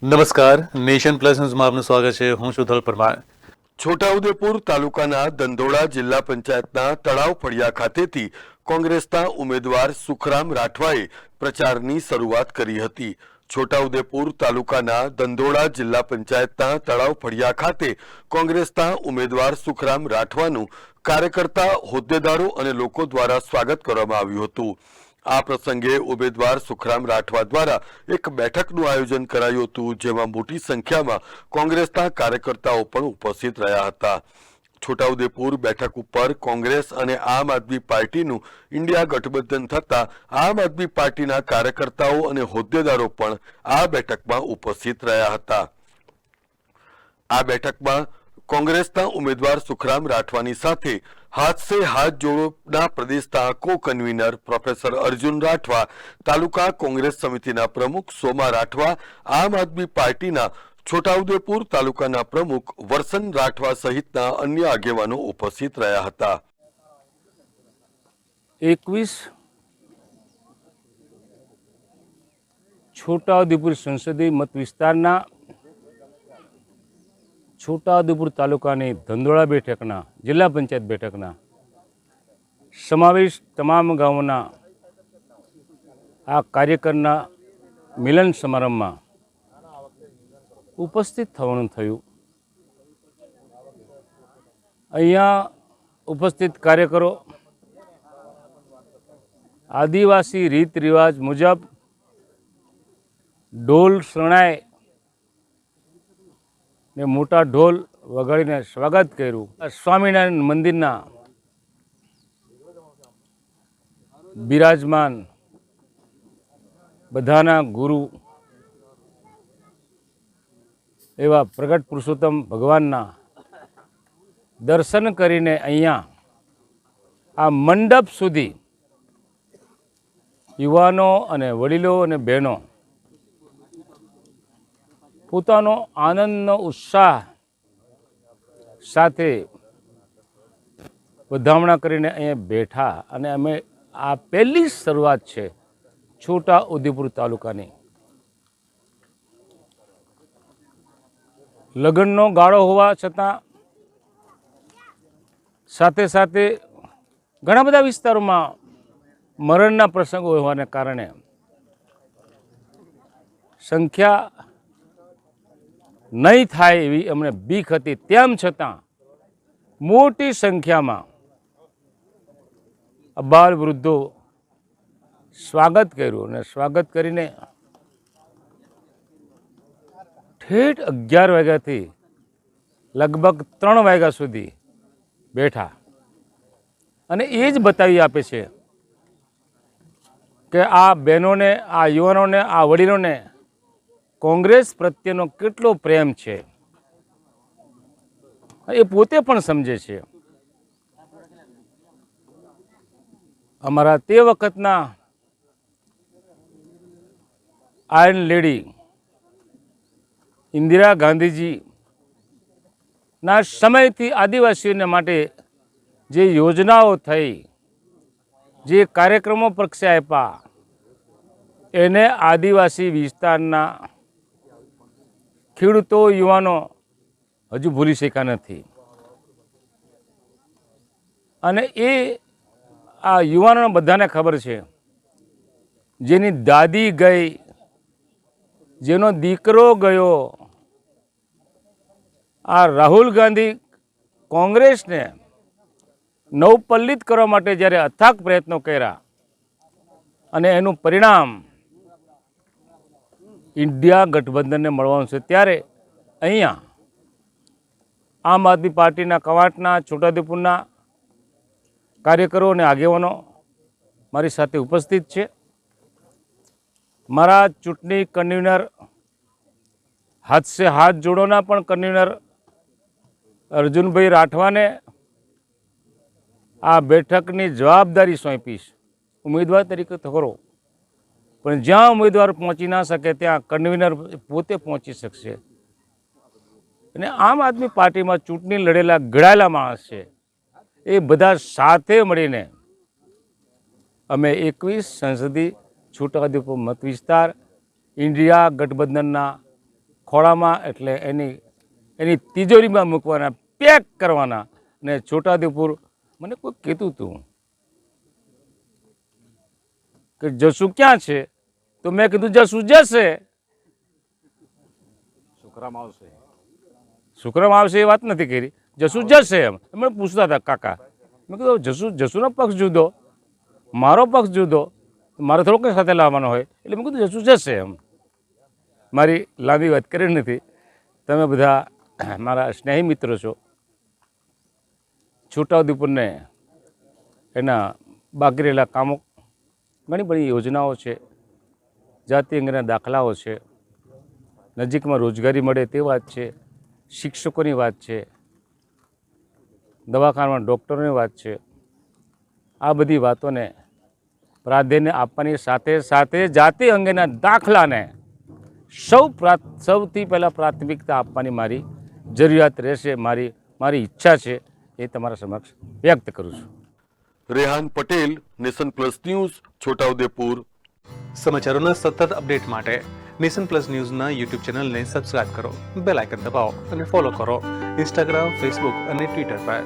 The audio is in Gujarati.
નમસ્કાર, નેશન પ્લસ ન્યૂઝમાં આપનું સ્વાગત છે. હું છું ધલ પરમાર. છોટાઉદેપુર તાલુકાના દંધોળા જિલ્લા પંચાયતના તળાવ ફળિયા ખાતેથી કોંગ્રેસના ઉમેદવાર સુખરામ રાઠવાએ પ્રચારની શરૂઆત કરી હતી. છોટાઉદેપુર તાલુકાના દંધોળા જિલ્લા પંચાયતના તળાવ ફળિયા ખાતે કોંગ્રેસના ઉમેદવાર સુખરામ રાઠવાનું કાર્યકર્તા, હોદ્દેદારો અને લોકો દ્વારા સ્વાગત કરવામાં આવ્યું હતું. આ પ્રસંગે ઉમેદવાર સુખરામ રાઠવા દ્વારા એક બેઠકનું આયોજન કરાયું હતું, જેમાં મોટી સંખ્યામાં કોંગ્રેસના કાર્યકર્તાઓ પણ ઉપસ્થિત રહ્યા હતા. છોટાઉદેપુર બેઠક ઉપર કોંગ્રેસ અને આમ આદમી પાર્ટીનું ઇન્ડિયા ગઠબંધન થતા આમ આદમી પાર્ટીના કાર્યકર્તાઓ અને હોદ્દેદારો પણ આ બેઠકમાં ઉપસ્થિત રહ્યા હતા. આ બેઠકમાં કોંગ્રેસના ઉમેદવાર સુખરામ રાઠવાની સાથે હાથ સે હાથ જોડોના પ્રદેશના કો કન્વીનર પ્રોફેસર અર્જુન રાઠવા, તાલુકા કોંગ્રેસ સમિતિના પ્રમુખ સોમા રાઠવા, આમ આદમી પાર્ટીના છોટાઉદેપુર તાલુકાના પ્રમુખ વરસન રાઠવા સહિતના અન્ય આગેવાનો ઉપસ્થિત રહ્યા હતા. 21 છોટાઉદેપુર સંસદીય મત વિસ્તારના છોટાઉદેપુર તાલુકાની ધંધોળા બેઠકના જિલ્લા પંચાયત બેઠકના સમાવેશ તમામ ગામોના આ કાર્યકરના મિલન સમારંભમાં ઉપસ્થિત થવાનું થયું. અહીંયા ઉપસ્થિત કાર્યકરો આદિવાસી રીત રિવાજ મુજબ ઢોલ શરણાઈ ને મોટા ઢોલ વગાડીને સ્વાગત કર્યું. સ્વામિનારાયણ મંદિરના બિરાજમાન બધાના ગુરુ એવા પ્રગટ પુરુષોત્તમ ભગવાનના દર્શન કરીને અહીંયા આ મંડપ સુધી યુવાનો અને વડીલો અને બહેનો પોતાનો આનંદનો ઉત્સાહ સાથે વધામણા કરીને અહીંયા બેઠા અને અમે આ પહેલી શરૂઆત છે છોટાઉદેપુર તાલુકાની. લગ્નનો ગાળો હોવા છતાં સાથે સાથે ઘણા બધા વિસ્તારોમાં મરણના પ્રસંગો હોવાને કારણે સંખ્યા નહીં થાય એવી અમને બીક હતી. તેમ છતાં મોટી સંખ્યામાં અબાલ વૃદ્ધો સ્વાગત કર્યું અને સ્વાગત કરીને ઠેઠ 11 વાગ્યાથી લગભગ 3 વાગ્યા સુધી બેઠા અને એ જ બતાવી આપે છે કે આ બહેનોને, આ યુવાનોને, આ વડીલોને કોંગ્રેસ પ્રત્યેનો કેટલો પ્રેમ છે એ પોતે પણ સમજે છે. અમારા તે વખતના આયર્ન લેડી ઇન્દિરા ગાંધીજીના સમયથી આદિવાસીઓને માટે જે યોજનાઓ થઈ, જે કાર્યક્રમો પક્ષે આપ્યા, એને આદિવાસી વિસ્તારના ખેડૂતો, યુવાનો હજુ ભૂલી શક્યા નથી. અને એ આ યુવાનો બધાને ખબર છે, જેની દાદી ગઈ, જેનો દીકરો ગયો, આ રાહુલ ગાંધી કોંગ્રેસને નવપલ્લિત કરવા માટે જ્યારે અથાગ પ્રયત્નો કર્યા અને એનું પરિણામ ઇન્ડિયા ગઠબંધનને મળવાનું છે, ત્યારે અહીંયા આમ આદમી પાર્ટીના કવાંટના, છોટાઉદેપુરના કાર્યકરો અને આગેવાનો મારી સાથે ઉપસ્થિત છે. મારા ચૂંટણી કન્વીનર, હાથ સે હાથ જોડોના પણ કન્વીનર અર્જુનભાઈ રાઠવાને આ બેઠકની જવાબદારી સોંપીશ. ઉમેદવાર તરીકે તો ખરો, પણ જ્યાં ઉમેદવાર પહોંચી ના શકે ત્યાં કન્વીનર પોતે પહોંચી શકશે. અને આમ આદમી પાર્ટીમાં ચૂંટણી લડેલા ઘડાયેલા માણસ છે, એ બધા સાથે મળીને અમે 21 સંસદીય છોટાઉદેપુર મત વિસ્તાર ઇન્ડિયા ગઠબંધનના ખોળામાં એટલે એની તિજોરીમાં મૂકવાના, પેક કરવાના. ને છોટાઉદેપુર મને કોઈ કહેતું હતું કે જસુ ક્યાં છે, તો મેં કીધું જસુ જશે, શુક્રમ આવશે એ વાત નથી કરી, જસુ જશે. એમ મને પૂછતા હતા કાકા. મેં કીધું જસુનો પક્ષ જુદો, મારો પક્ષ જુદો, મારે થોડો કંઈ સાથે લાવવાનો હોય, એટલે મેં કીધું જસુ જશે. એમ મારી લાંબી વાત કરી નથી. તમે બધા મારા સ્નેહી મિત્રો છો. છોટાઉદેપુરને એના બાકી રહેલા કામો, ઘણી બધી યોજનાઓ છે, જાતિ અંગેના દાખલાઓ છે, નજીકમાં રોજગારી મળે તે વાત છે, શિક્ષકોની વાત છે, દવાખાનામાં ડૉક્ટરોની વાત છે. આ બધી વાતોને પ્રાધાન્ય આપવાની સાથે સાથે જાતિ અંગેના દાખલાને સૌથી પહેલાં પ્રાથમિકતા આપવાની મારી જરૂરિયાત રહેશે, મારી ઈચ્છા છે. એ તમારા સમક્ષ વ્યક્ત કરું છું. Rehan Patel, Nation Plus News, Chhota Udaipur. સમાચારોના સતત અપડેટ માટે નેશન પ્લસ ન્યૂઝના યુટ્યુબ ચેનલને સબસ્ક્રાઇબ કરો, બેલ આઇકન દબાવો અને ફોલો કરો ઇન્સ્ટાગ્રામ, ફેસબુક અને ટ્વિટર પર.